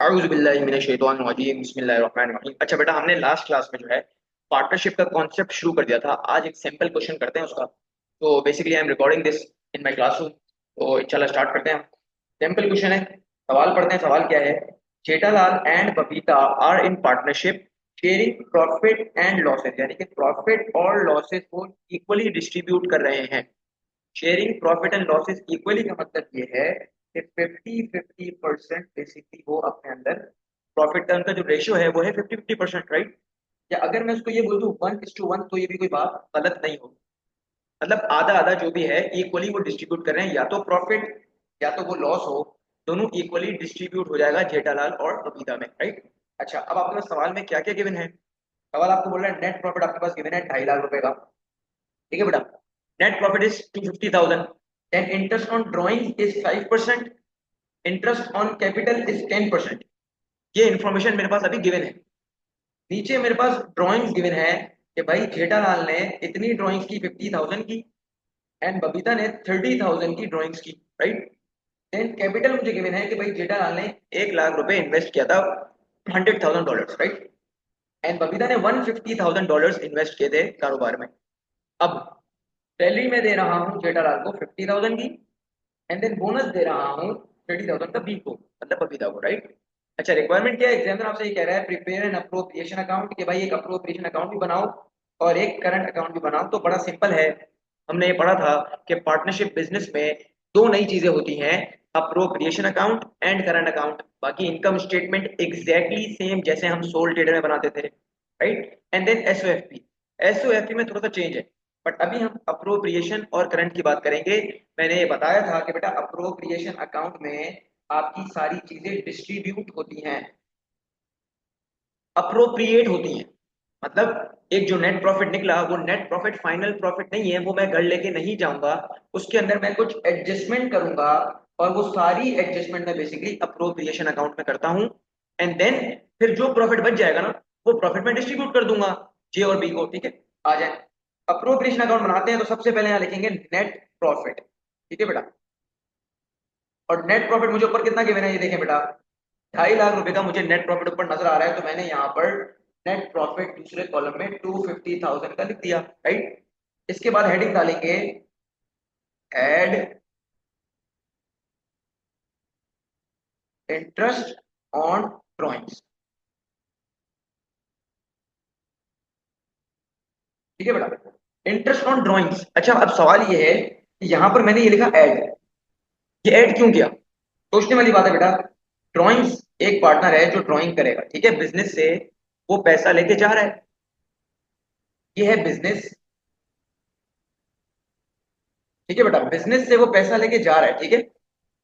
अऊज़ु बिल्लाहि मिनश शैतानिर रजीम बिस्मिल्लाहिर रहमानिर रहीम। अच्छा बेटा, हमने लास्ट क्लास में जो है पार्टनरशिप का कॉन्सेप्ट शुरू कर दिया था। आज एक सिंपल क्वेश्चन करते हैं उसका। तो basically I am recording this in my classroom, तो इंशाल्लाह स्टार्ट करते हैं। सिंपल क्वेश्चन है, सवाल पढ़ते हैं। सवाल क्या है? Jethalal and Babita are in partnership sharing profit and losses, यानी कि प्रॉफिट और लॉसेस को इक्वली डिस्ट्रीब्यूट कर रहे हैं। Sharing profit and losses equally का मतलब ये है कि 50-50% बेसिकली वो अपने अंदर प्रॉफिट का उनका जो रेशियो है वो है 50-50%, राइट? या अगर मैं उसको ये बोल दूं 1:1, तो ये भी कोई बात गलत नहीं होगी। मतलब आधा आधा जो भी है इक्वली वो डिस्ट्रीब्यूट कर रहे हैं, या तो प्रॉफिट या तो वो लॉस हो, दोनों इक्वली डिस्ट्रीब्यूट हो जाएगा जेठालाल और बबीता में, राइट? अच्छा, अब आपके पास सवाल में क्या क्या गिवन है? सवाल आपको बोल रहा है नेट प्रॉफिट आपके पास गिवन है 2.5 लाख रुपए का। ठीक है बेटा, net profit is 250,000, then interest on drawing is 5%, interest on capital is 10%। ये इन्फॉर्मेशन मेरे पास अभी गिवन है। नीचे मेरे पास ड्राइंग्स गिवन है कि भाई जेठालाल ने इतनी ड्राइंग्स की 50,000 की, एंड बबीता ने 30,000 की ड्राइंग्स की, राइट? देन कैपिटल मुझे गिवन है कि भाई जेठालाल ने 1 लाख रुपए इन्वेस्ट किया था, $100,000, राइट? एंड बबीता ने $150,000 इन्वेस्ट किए थे कारोबार में। अब सैलरी में दे रहा हूँ जेठालाल को 50,000 की, एंड देन बोनस दे रहा हूँ 30,000 का बी को, मतलब बबीता को, राइट? अच्छा, रिक्वायरमेंट क्या है? एग्जामिनर आपसे ये कह रहा है प्रिपेयर एन अप्रोप्रिएशन अकाउंट, कि भाई एक अप्रोप्रिएशन अकाउंट भी बनाओ और एक करंट अकाउंट भी बनाओ। तो बड़ा सिंपल है, हमने ये पढ़ा था कि पार्टनरशिप बिजनेस में दो नई चीजें होती हैं, appropriation account and current account. बाकी इनकम स्टेटमेंट एग्जैक्टली सेम जैसे हम सोल ट्रेडर में बनाते थे, राइट? एंड देन एसओएफपी, एसओएफपी में थोड़ा सा चेंज है, बट अभी हम अप्रोप्रिएशन और करंट की बात करेंगे। मैंने ये बताया था कि बेटा अप्रोप्रिएशन अकाउंट में आपकी सारी चीजें डिस्ट्रीब्यूट होती हैं, अप्रोप्रिएट होती हैं। मतलब एक जो नेट प्रॉफिट निकला वो नेट प्रॉफिट फाइनल प्रॉफिट नहीं है, वो मैं घर लेके नहीं जाऊंगा, उसके अंदर मैं कुछ एडजस्टमेंट करूंगा, और वो सारी एडजस्टमेंट मैं बेसिकली अप्रोप्रिएशन अकाउंट में करता हूं। एंड देन फिर जो प्रॉफिट बच जाएगा ना, वो प्रॉफिट मैं डिस्ट्रीब्यूट कर दूंगा जे और बी को। ठीक है, आ जाए अप्रोप्रिएशन अकाउंट बनाते हैं। तो सबसे पहले यहाँ लिखेंगे नेट प्रॉफिट। ठीक है बेटा, और नेट प्रॉफिट मुझे ऊपर कितना गिवन है ये देखें बेटा, 2.5 लाख रुपए का मुझे नेट प्रॉफिट ऊपर नजर आ रहा है, तो मैंने यहाँ पर नेट प्रॉफिट दूसरे कॉलम में 250,000 का लिख दिया, राइट? इसके बाद हेडिंग डालेंगे एड इंटरेस्ट ऑन ड्रॉइंग्स। ठीक है बेटा, इंटरेस्ट ऑन ड्रॉइंग्स। अच्छा, अब सवाल ये है कि यहाँ पर मैंने ये लिखा ऐड, ये ऐड क्यों किया? सोचने वाली बात है बेटा। ड्रॉइंग्स, एक पार्टनर है जो ड्राइंग करेगा, ठीक है, बिजनेस से वो पैसा लेके जा रहा है, ये है बिजनेस। ठीक है बेटा, बिजनेस से वो पैसा लेके जा रहा है, ठीक है,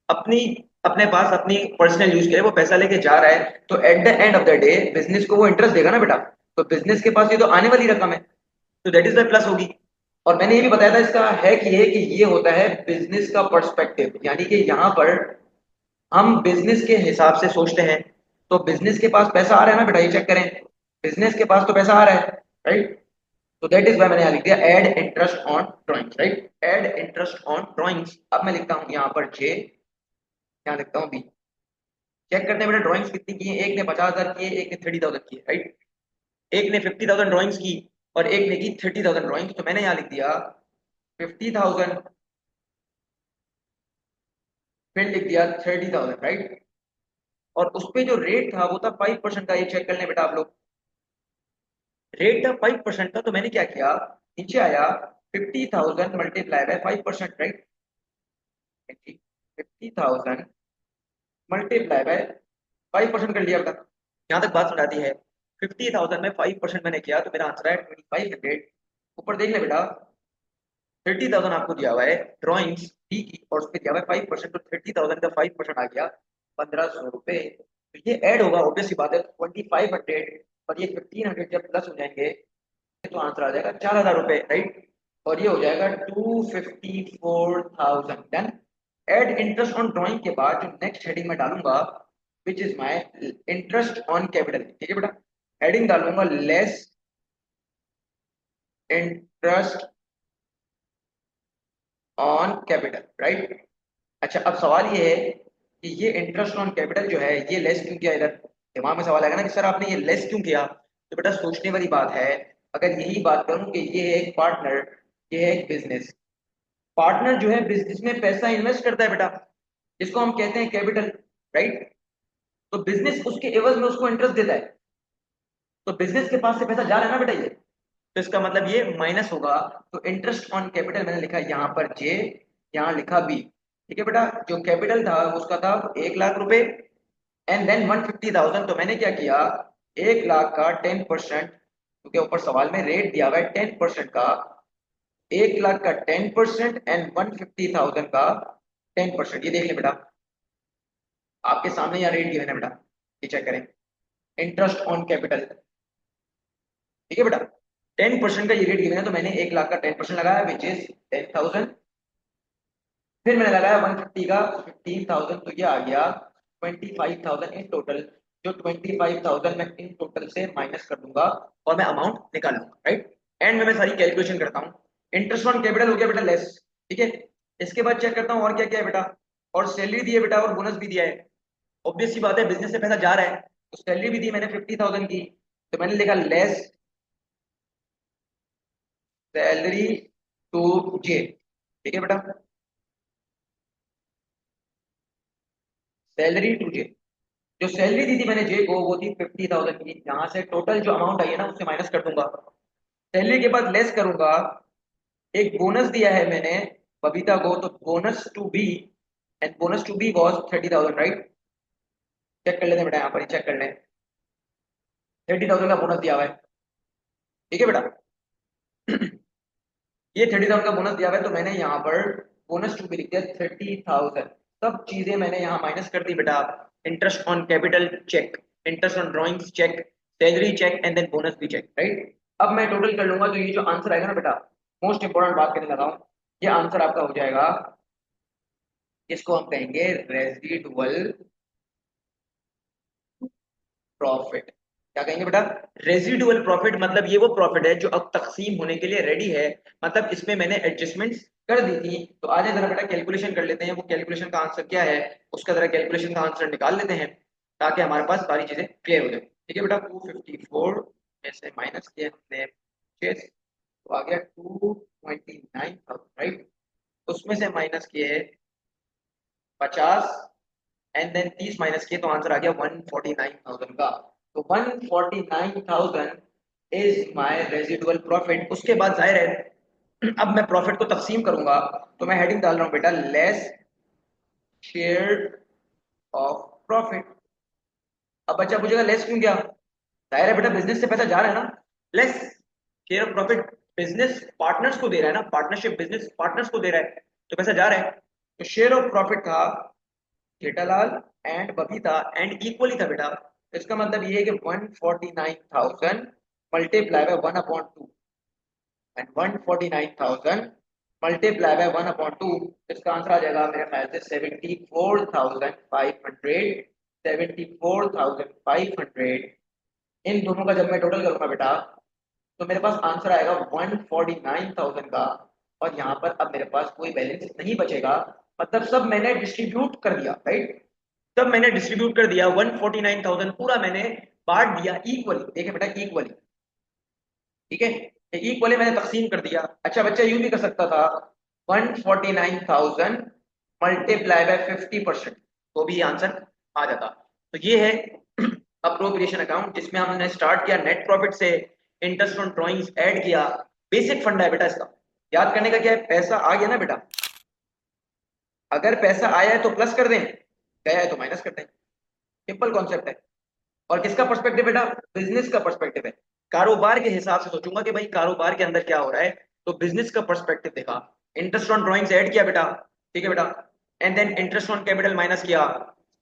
अपनी अपने पास अपनी पर्सनल यूज के लिए वो पैसा लेके जा रहा है। तो at the end of the day business को वो इंटरेस्ट देगा ना बेटा, तो बिजनेस के पास ये तो आने वाली रकम है, तो दैट इज द प्लस होगी। और मैंने ये भी बताया था इसका है कि ये होता है बिजनेस का पर्सपेक्टिव, यानी कि यहाँ पर हम बिजनेस के हिसाब से सोचते हैं। तो बिजनेस के पास पैसा आ रहा है ना बेटा, ये चेक करें, बिजनेस के पास तो पैसा आ रहा है, राइट? तो दैट इज वाई मैंने यहाँ लिख दिया add interest on drawings, right? Add interest on drawings. अब मैं लिखता हूँ यहाँ पर जे, यहाँ लिखता हूँ बी। चेक करते हैं बेटा ड्राइंग्स कितनी की है। एक ने 50,000 की है, एक ने 30,000 की है, राइट? एक ने 50,000 ड्राइंग्स की और एक ने की 30,000 ड्राइंग्स। तो मैंने यहाँ लिख दिया 50,000, फिर लिख दिया 30,000, राइट? और उस पे जो रेट था वो था 5% का। ये चेक कर लें बेटा आप लोग, रेट था 5% का। तो मैंने क्या किया, नीचे आया 50,000 multiply by 5%, right? 50,000 multiply by 5% कर लिया बेटा। यहाँ तक बात सुनाती है। 50,000 में 5% मैंने किया तो मेरा आंसर है 2,500। ऊपर देख ले बेटा, 30,000 आपको दिया हुआ है ड्रॉइंग्स डी की, और उस पर दिया हुआ है 5%, तो 30,000 का 5% आ गया 1,500 रुपए। तो ये ऐड होगा, ऑब्वियस सी बात है, 2,500, और ये 1,500 जब प्लस हो जाएंगे तो आंसर आ जाएगा 4,000 रुपए, राइट? और ये हो जाएगा 254,000। Done. Add interest on drawing के बाद जो नेक्स्ट हेडिंग में डालूंगा, which is my interest on capital. ठीक है बेटा, हेडिंग डालूंगा less interest on capital, right? अच्छा, अब सवाल ये है कि ये इंटरेस्ट ऑन कैपिटल जो है ये लेस क्यों किया। इधर दिमाग में सवाल आएगा ना कि सर आपने ये लेस क्यों किया, तो बेटा सोचने वाली बात है। अगर यही बात करूं कि ये है एक पार्टनर, ये है एक बिजनेस। पार्टनर जो है बिजनेस में पैसा इन्वेस्ट करता है बेटा, जिसको हम कहते हैं कैपिटल, राइट। तो बिजनेस उसके एवज में उसको इंटरेस्ट देता है, तो बिजनेस के पास से पैसा जा रहा है ना बेटा ये, तो इसका मतलब ये माइनस होगा। तो इंटरेस्ट ऑन कैपिटल मैंने लिखा यहाँ पर जे, यहाँ लिखा बी। ठीक है बेटा, जो कैपिटल था उसका था 1 लाख रुपए एंड देन 150,000। तो मैंने क्या किया, 1 लाख का 10%, क्योंकि ऊपर सवाल में रेट दिया हुआ है 10% का, 1 लाख का 10% एंड 150,000 का 10%। ये देख ले बेटा, आपके सामने यहाँ रेट दिया है ना बेटा, ये चेक करें। इंटरेस्ट ऑन कैपिटल, ठीक है बेटा, 10% का ये रेट गिवन है, तो मैंने 1 लाख का 10% लगाया विच इज 10,000। फिर मैंने लगाया 150 का 15,000, तो ये आ गया 25,000 इन टोटल। जो 25,000 मैं इन टोटल से माइनस कर दूंगा और मैं अमाउंट निकाल लूंगा, राइट। एंड में मैं सारी कैलकुलेशन करता हूँ। इंटरेस्ट ऑन कैपिटल हो गया बेटा लेस, ठीक है। इसके बाद चेक करता हूँ और क्या क्या है बेटा, और सैलरी दी है बेटा और बोनस भी दिया है। ऑब्वियस सी बात है, बिजनेस से पैसा जा रहा है, तो सैलरी भी दी मैंने 50,000 की, तो मैंने लिखा लेस सैलरी टू जे। ठीक है बेटा, सैलरी टू जे, जो सैलरी दी थी मैंने जे को वो थी 50,000 की। यहाँ से टोटल जो अमाउंट आई है ना उससे माइनस कर दूंगा, सैलरी के बाद लेस करूंगा। एक बोनस दिया है मैंने बबीता को, तो bonus to be, and bonus to be was 30,000, right. Check कर लेते हैं बेटा, यहाँ पर चेक कर लें, 30,000 का बोनस दिया हुआ है, ठीक है बेटा। ये 30,000 का बोनस दिया हुआ है, तो मैंने यहाँ पर बोनस टू भी लिख दिया 30,000। सब चीजें मैंने यहाँ माइनस कर दी बेटा। Interest on capital check, interest on drawings check, salary check and then bonus भी चेक, राइट। अब मैं टोटल कर लूंगा, तो ये जो आंसर आएगा ना बेटा, मोस्ट इंपोर्टेंट बात करने लगा हूँ, ये आंसर आपका हो जाएगा, इसको हम कहेंगे रेजिडुअल प्रॉफिट। क्या कहेंगे बेटा, रेजिडुअल प्रॉफिट। मतलब ये वो प्रॉफिट है जो अब तकसीम होने के लिए रेडी है, मतलब इसमें मैंने एडजस्टमेंट्स कर दी थी। तो आज जरा बेटा कैलकुलेशन कर लेते हैं, वो कैलकुलेशन का आंसर क्या है, उसका जरा कैलकुलेशन का आंसर निकाल लेते हैं, ताकि हमारे पास सारी चीजें क्लियर हो जाए। ठीक है बेटा, 254 में से माइनस किया हमने 6, तो आ गया 229,000, राइट। उसमें से माइनस किए 50 एंड देन 30 माइनस किए, तो आंसर आ गया 149,000 का। तो 149,000 इज माय रेजिडुअल प्रॉफिट। उसके बाद जाहिर है अब मैं प्रॉफिट को तकसीम करूंगा, तो मैं हेडिंग डाल रहा हूं बेटा लेस शेयर ऑफ प्रॉफिट। अब बच्चा पूछेगा लेस क्यों क्या, जाहिर है बेटा बिजनेस से पैसा जा रहा है ना, less share of profit. Business partners को दे रहा है ना, पार्टनरशिप बिजनेस पार्टनर्स को दे रहा है, तो पैसा जा रहा है। तो शेयर ऑफ प्रॉफिट था Jethalal and Babita and equally था बेटा। इसका मतलब ये है कि 149,000 multiply by 1/2, and 149,000 multiply by 1/2, इसका आंसर आ जाएगा मेरे ख्याल से 74,500। 74,500 इन दोनों का जब मैं टोटल करूंगा बेटा, तो मेरे पास आंसर आएगा 149,000 का। और यहाँ पर अब मेरे पास कोई बैलेंस नहीं बचेगा, मतलब सब मैंने डिस्ट्रीब्यूट कर दिया, राइट। सब मैंने डिस्ट्रीब्यूट कर दिया, 149,000 पूरा मैंने बांट दिया इक्वली। देखिए बेटा इक्वली, ठीक है, इक्वली मैंने तकसीम कर दिया। अच्छा बच्चा यूं भी कर सकता था 149,000 मल्टीप्लाई बाय 50%, तो भी आंसर आ जाता। तो ये है अप्रोप्रिएशन अकाउंट, जिसमें हमने स्टार्ट किया नेट प्रॉफिट से, इंटरेस्ट ऑन ड्रॉइंग्स ऐड किया। बेसिक फंडा है बेटा इसका, याद करने का क्या है, पैसा आ गया ना बेटा, अगर पैसा आया है तो प्लस कर दें, गया है तो माइनस कर दें, सिंपल कॉन्सेप्ट है। और किसका पर्सपेक्टिव बेटा, बिजनेस का पर्सपेक्टिव है। कारोबार के हिसाब से सोचूंगा कि भाई कारोबार के अंदर क्या हो रहा है, तो बिजनेस का पर्सपेक्टिव देखा। इंटरेस्ट ऑन ड्रॉइंग्स ऐड किया बेटा, ठीक है बेटा, and then interest on capital minus किया,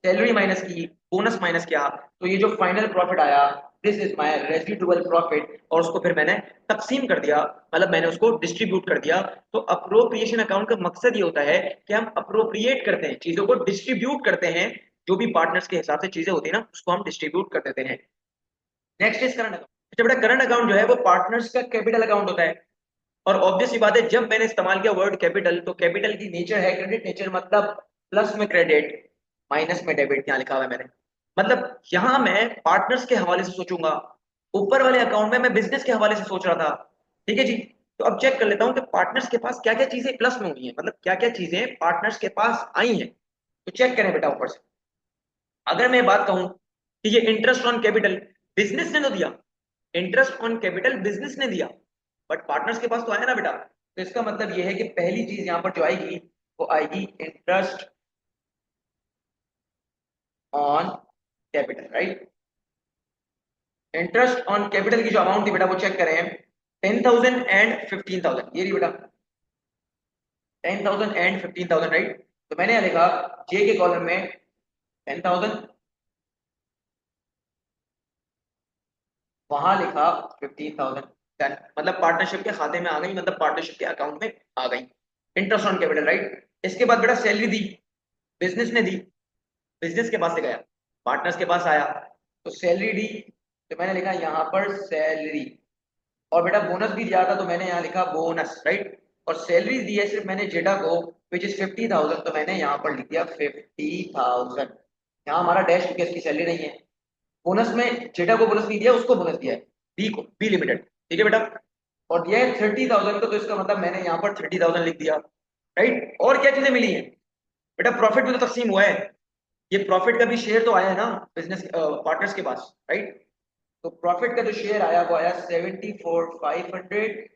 सैलरी माइनस की, बोनस माइनस किया, तो ये जो फाइनल प्रॉफिट आया, this is my residual profit. और उसको फिर मैंने तकसीम कर दिया, मतलब मैंने उसको डिस्ट्रीब्यूट कर दिया। तो अप्रोप्रिएशन अकाउंट का मकसद ये होता है कि हम अप्रोप्रिएट करते हैं, चीजों को डिस्ट्रीब्यूट करते हैं, जो भी पार्टनर्स के हिसाब से चीजें होती है ना उसको हम डिस्ट्रीब्यूट कर देते हैं। Next is current account. अच्छा बेटा, करंट अकाउंट जो है वो पार्टनर्स का कैपिटल अकाउंट होता है। और ऑब्वियस सी बात है, जब मैंने इस्तेमाल किया वर्ड कैपिटल, तो कैपिटल की नेचर है क्रेडिट नेचर, मतलब प्लस में क्रेडिट, माइनस में डेबिट यहाँ लिखा हुआ है मैंने। मतलब यहाँ मैं पार्टनर्स के हवाले से सोचूंगा, ऊपर वाले अकाउंट में मैं बिजनेस के हवाले से सोच रहा था। ठीक है जी। तो अब चेक कर लेता हूँ कि पार्टनर्स के पास क्या क्या चीजें प्लस में हुई हैं, मतलब क्या क्या चीजें पार्टनर्स के पास आई हैं। तो चेक करें बेटा ऊपर से। अगर मैं बात कहूं कि ये इंटरेस्ट ऑन कैपिटल बिजनेस ने तो दिया, इंटरेस्ट ऑन कैपिटल बिजनेस ने दिया, बट पार्टनर्स के पास तो आया ना बेटा। तो इसका मतलब ये है कि पहली चीज यहां पर जो आएगी वो आएगी interest on capital, right. Interest on capital की जो अमाउंट थी बेटा वो चेक करें, 10,000 एंड 15,000, ये रही बेटा, 10,000 एंड 15,000, राइट। तो मैंने यहाँ लिखा जे के कॉलम में 10,000, वहां लिखा 15,000। मतलब पार्टनरशिप के खाते में आ गई, मतलब पार्टनरशिप के अकाउंट में आ गई, इंटरेस्ट ऑन कैपिटल, राइट। इसके बाद बेटा सैलरी दी, बिजनेस ने दी, बिजनेस के पास से गया, पार्टनर्स के पास आया, तो सैलरी दी, तो मैंने लिखा यहाँ पर सैलरी। और बेटा बोनस भी दिया था तो मैंने यहाँ लिखा बोनस, राइट। और सैलरी दी है सिर्फ मैंने जेडा को, विच इज 50,000, तो मैंने यहाँ पर लिख दिया 50,000। यहाँ हमारा डैश क्योंकि इसकी सैलरी नहीं है। बोनस में जेडा को बोनस नहीं दिया, उसको बोनस दिया है, बी को, बी लिमिटेड। ठीक है बेटा। और दिया है 30,000 का, तो इसका मतलब मैंने यहाँ पर 30,000 लिख दिया, राइट। और क्या चीजें मिली है बेटा, प्रॉफिट भी तो तकसीम हुआ है, ये प्रॉफिट का भी शेयर तो आया है ना बिजनेस पार्टनर्स के पास, राइट। तो प्रॉफिट का जो शेयर आया वो आया 74,500,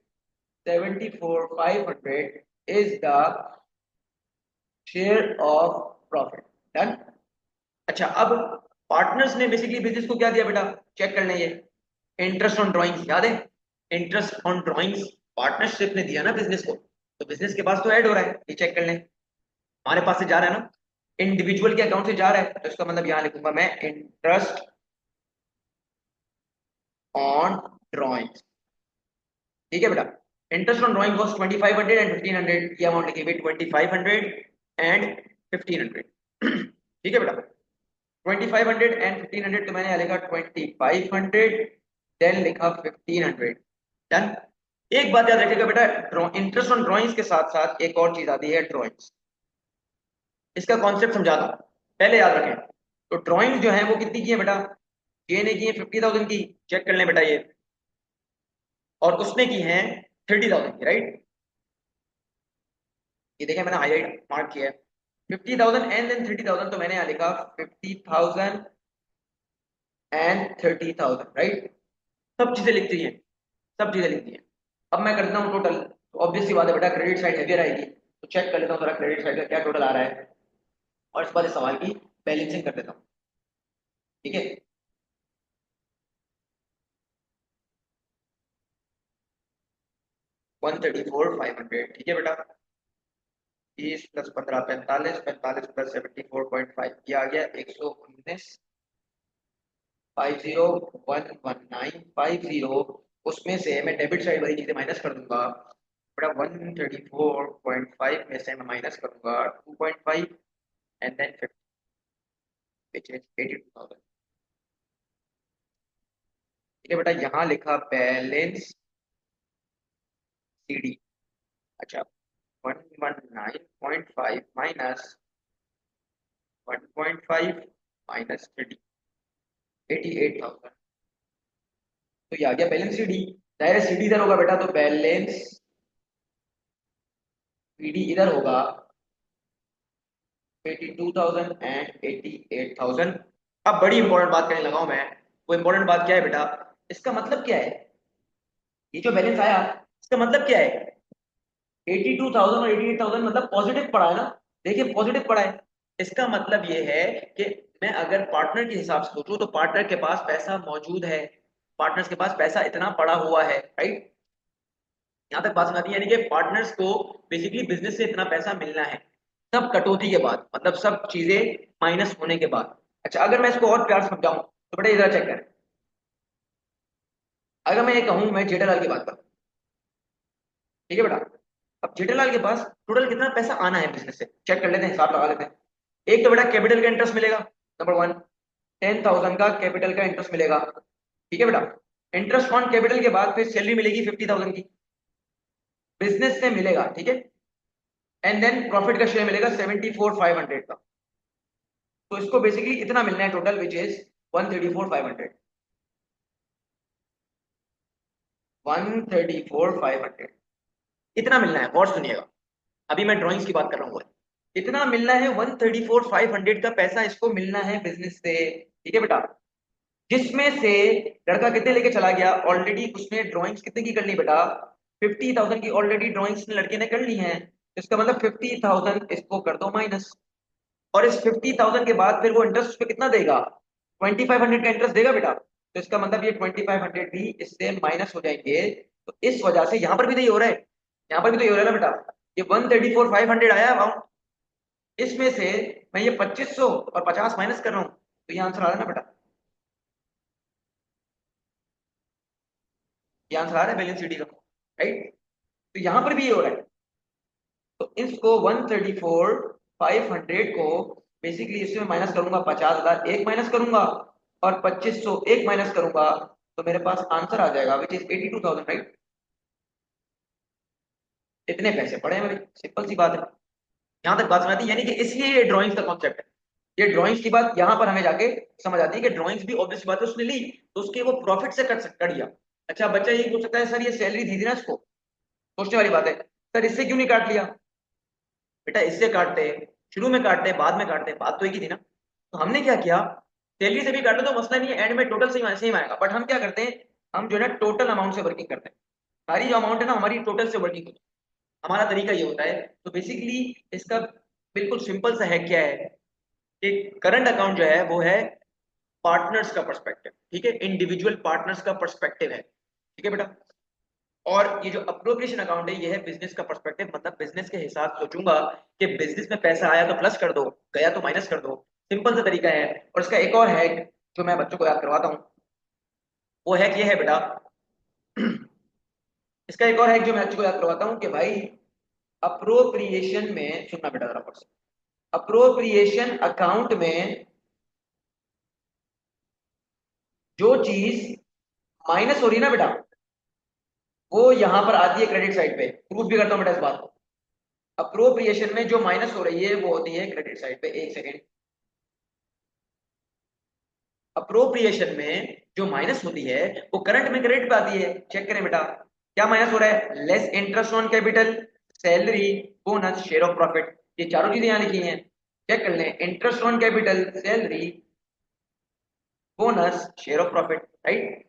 74,500 is the share of profit. Done. अच्छा, अब पार्टनर्स ने बेसिकली बिजनेस को क्या दिया बेटा, चेक कर लें, ये इंटरेस्ट ऑन ड्राइंग्स याद है, इंटरेस्ट ऑन ड्राइंग्स पार्टनरशिप ने दिया ना बिजनेस को, तो बिजनेस के पास तो ऐड हो रहा है, ये चेक कर लें, हमारे पास से जा रहा है ना, इंडिविजुअल के अकाउंट से जा रहा है, तो इसका मतलब यहां लिखूंगा मैं इंटरेस्ट ऑन ड्राइंग्स। ठीक है बेटा। Interest on drawing was 2,500 and 1,500, की अमाउंट लिखी हुई 2,500 एंड 1,500। ठीक है बेटा। 2,500 एंड 1,500, तो मैंने यहाँ लिखा 2,500, देन लिखा 1,500। डन। एक बात याद रखिएगा बेटा, इंटरेस्ट ऑन ड्राइंग्स के साथ साथ एक और चीज आती है ड्राइंग्स, इसका कॉन्सेप्ट समझा दो, पहले याद रखें। तो ड्राइंग्स जो है वो कितनी की है बेटा, ये ने की है 50,000 की, चेक कर लें बेटा ये, और उसने की है 30,000 की, राइट। ये देखें मैंने हाईलाइट मार्क किया है, 50,000 एंड देन 30,000, तो मैंने यहाँ लिखा 50,000 एंड 30,000, राइट। सब चीजें लिखती हैं, सब चीजें लिखती हैं। अब मैं करता हूँ टोटल, तो ऑब्वियस सी बात है बेटा क्रेडिट साइड हैवियर आएगी, तो चेक कर लेता हूँ थोड़ा क्रेडिट साइड का क्या टोटल आ रहा है, और इस बार इस सवाल की बैलेंसिंग कर देता हूँ। ठीक है। 134,500, ठीक है बेटा। 30 प्लस 15 45, 45 प्लस 74.5, ये आ गया 119, 50,11950। उसमें से मैं डेबिट साइड वाली चीजें माइनस कर दूंगा बेटा, 134.5 में से मैं माइनस करूंगा 2.5 एंड देन 50, विच इज 82,000। ठीक है बेटा, यहाँ लिखा बैलेंस सीडी। अच्छा, 119.5 माइनस 1.5 माइनस 88,000, तो ये आ गया बैलेंस सीडी। जाहिर है सीडी इधर होगा बेटा, तो बैलेंस पीडी इधर होगा 82,000 एंड 88,000। अब बड़ी इंपॉर्टेंट बात करने लगा हूं मैं, वो इंपॉर्टेंट बात क्या है बेटा, इसका मतलब क्या है, ये जो बैलेंस आया इसका मतलब क्या है, 82,000 और 88,000 मतलब पॉजिटिव पड़ा है ना, देखिए पॉजिटिव पड़ा है। इसका मतलब ये है कि मैं अगर पार्टनर के हिसाब से सोचूं तो पार्टनर के पास पैसा मौजूद है, पार्टनर्स के पास पैसा इतना पड़ा हुआ है, राइट। यहाँ तक बात समझ आती है, यानी कि पार्टनर्स को बेसिकली बिजनेस से इतना पैसा मिलना है, सब कटौती के बाद, मतलब सब चीजें माइनस होने के बाद। अच्छा, अगर मैं इसको और प्यार से समझाऊं तो बेटा इधर चेक करें, अगर मैं ये कहूं मैं जेठालाल की बात करूं, ठीक है बेटा। अब जेठालाल के पास टोटल कितना पैसा आना है बिजनेस से, चेक कर लेते हैं, हिसाब लगा लेते हैं। एक तो बेटा कैपिटल का इंटरेस्ट मिलेगा, नंबर वन, 10,000 का कैपिटल का इंटरेस्ट मिलेगा, ठीक है बेटा। इंटरेस्ट ऑन कैपिटल के बाद फिर सैलरी मिलेगी 50,000 की, बिजनेस से मिलेगा, ठीक है। एंड देन प्रॉफिट का शेयर मिलेगा 74,500 का। तो इसको बेसिकली इतना मिलना है टोटल, विच इज 134,500, 134,500 इतना मिलना है। और सुनिएगा, अभी मैं ड्राइंग्स की बात कर रहा हूँ, इतना मिलना है, 134,500 का पैसा इसको मिलना है बिजनेस से, ठीक है बेटा। जिसमें से लड़का कितने लेके चला गया, ऑलरेडी उसने ड्राइंग्स कितने की कर ली बेटा, 50,000 की ऑलरेडी ड्राइंग्स लड़के ने कर ली हैं। इसका मतलब 50,000 इसको कर दो माइनस, और इस 50,000 के बाद फिर वो इंटरेस्ट पे कितना देगा, 2,500 का इंटरेस्ट देगा बेटा। तो इसका मतलब ये 2,500 भी इससे माइनस हो जाएंगे। तो इस वजह से यहाँ पर भी तो ये हो रहा है, यहाँ पर भी तो ये हो रहा है ना बेटा, ये 134,500 आया अमाउंट, इसमें से मैं ये 2,500 और 50 माइनस कर रहा हूँ, तो ये आंसर आ रहा है ना बेटा, ये आंसर आ रहा है बैलेंस शीट का, राइट। तो यहाँ पर भी ये हो रहा है। तो इसको 134,500 को बेसिकली इसमें माइनस करूंगा, 50,000 एक माइनस करूंगा और 2,500 एक माइनस करूंगा, तो मेरे पास आंसर आ जाएगा विच इज 82,000, राइट। इतने पैसे पड़े हैं मेरे, सिंपल सी बात है। यहाँ तक बात समझ आती है, यानी कि इसलिए ये ड्राइंग्स का कॉन्सेप्ट है। ये ड्राइंग्स की बात यहाँ पर हमें जाके समझ आती है कि ड्राइंग्स भी ऑब्वियस बात है, उसने ली तो उसके वो प्रॉफिट से कट दिया। अच्छा बच्चा ये पूछ सकता है सर ये सैलरी दी थी ना इसको, सोचने वाली बात है, सर इससे क्यों नहीं काट लिया। बेटा इससे काटते, शुरू में काटते, बाद में काटते, बात तो एक ही थी ना। तो हमने क्या किया, सैलरी से भी काटो तो मसला नहीं है, एंड में टोटल सेम आएगा, बट हम क्या करते हैं, हम जो है ना टोटल अमाउंट से वर्किंग करते हैं। सारी जो अमाउंट है ना हमारी टोटल से वर्किंग होती है, हमारा तरीका ये होता है। तो बेसिकली इसका बिल्कुल सिंपल सा है, क्या है कि करंट अकाउंट जो है वो है पार्टनर्स का पर्सपेक्टिव, ठीक है, इंडिविजुअल पार्टनर्स का पर्सपेक्टिव है, ठीक है बेटा। और ये जो अप्रोप्रिएशन अकाउंट है ये है बिजनेस का पर्सपेक्टिव, मतलब बिजनेस के हिसाब सोचूंगा कि बिजनेस में पैसा आया तो प्लस कर दो, गया तो माइनस कर दो, सिंपल सा तरीका है। और इसका एक और है जो मैं बच्चों को याद करवाता हूँ, वो है ये है बेटा, इसका एक और है जो मैं बच्चों को याद करवाता हूँ कि भाई अप्रोप्रिएशन में, सुनना बेटा जरा, अप्रोप्रिएशन अकाउंट में जो चीज माइनस हो रही है ना बेटा, वो यहां पर आती है क्रेडिट साइड पे, प्रूफ भी करता हूं बेटा इस बात को। अप्रोप्रिएशन में जो माइनस हो रही है वो होती है क्रेडिट साइड पे, एक सेकेंड। अप्रोप्रिएशन में जो माइनस होती है वो करंट में क्रेडिट पे आती है, चेक करें बेटा। क्या माइनस हो रहा है, less interest on capital, salary, bonus, share of profit, ये चारों चीजें यहां लिखी हैं, चेक कर लें, interest on capital, salary, bonus, share of profit, right.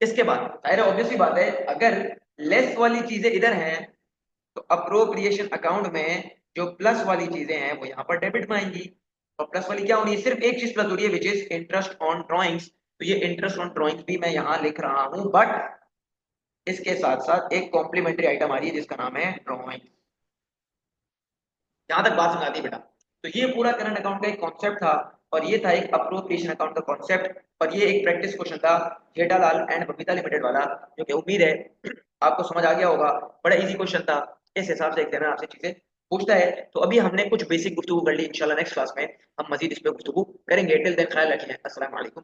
इसके बाद जाहिर है ऑब्वियस सी बात है, अगर लेस वाली चीजें इधर हैं तो अप्रोप्रिएशन अकाउंट में जो प्लस वाली चीजें हैं वो यहाँ पर डेबिट में आएंगी। और प्लस वाली क्या होनी है, सिर्फ एक चीज प्लस हो रही है which is interest on drawings, तो ये इंटरेस्ट ऑन ड्रॉइंग्स भी मैं यहाँ लिख रहा हूँ, बट इसके साथ साथ एक कॉम्प्लीमेंट्री आइटम आ रही है जिसका नाम है ड्रॉइंग। यहाँ तक बात समझ आती है बेटा। तो ये पूरा करंट अकाउंट का एक कॉन्सेप्ट था, और ये था एक अप्रोप्रिएशन अकाउंट का कॉन्सेप्ट, और ये एक प्रैक्टिस क्वेश्चन था जेठालाल एंड बबीता लिमिटेड वाला, जो कि उम्मीद है आपको समझ आ गया होगा। बड़ा इजी क्वेश्चन था, इस हिसाब से एग्जामिनर आपसे चीजें पूछता है। तो अभी हमने कुछ बेसिक गुफ्तगू कर ली, इंशाल्लाह नेक्स्ट क्लास में हम मजीद इस पे गुफ्तगू करेंगे। टिल देन ख्याल रखिए, अस्सलाम वालेकुम।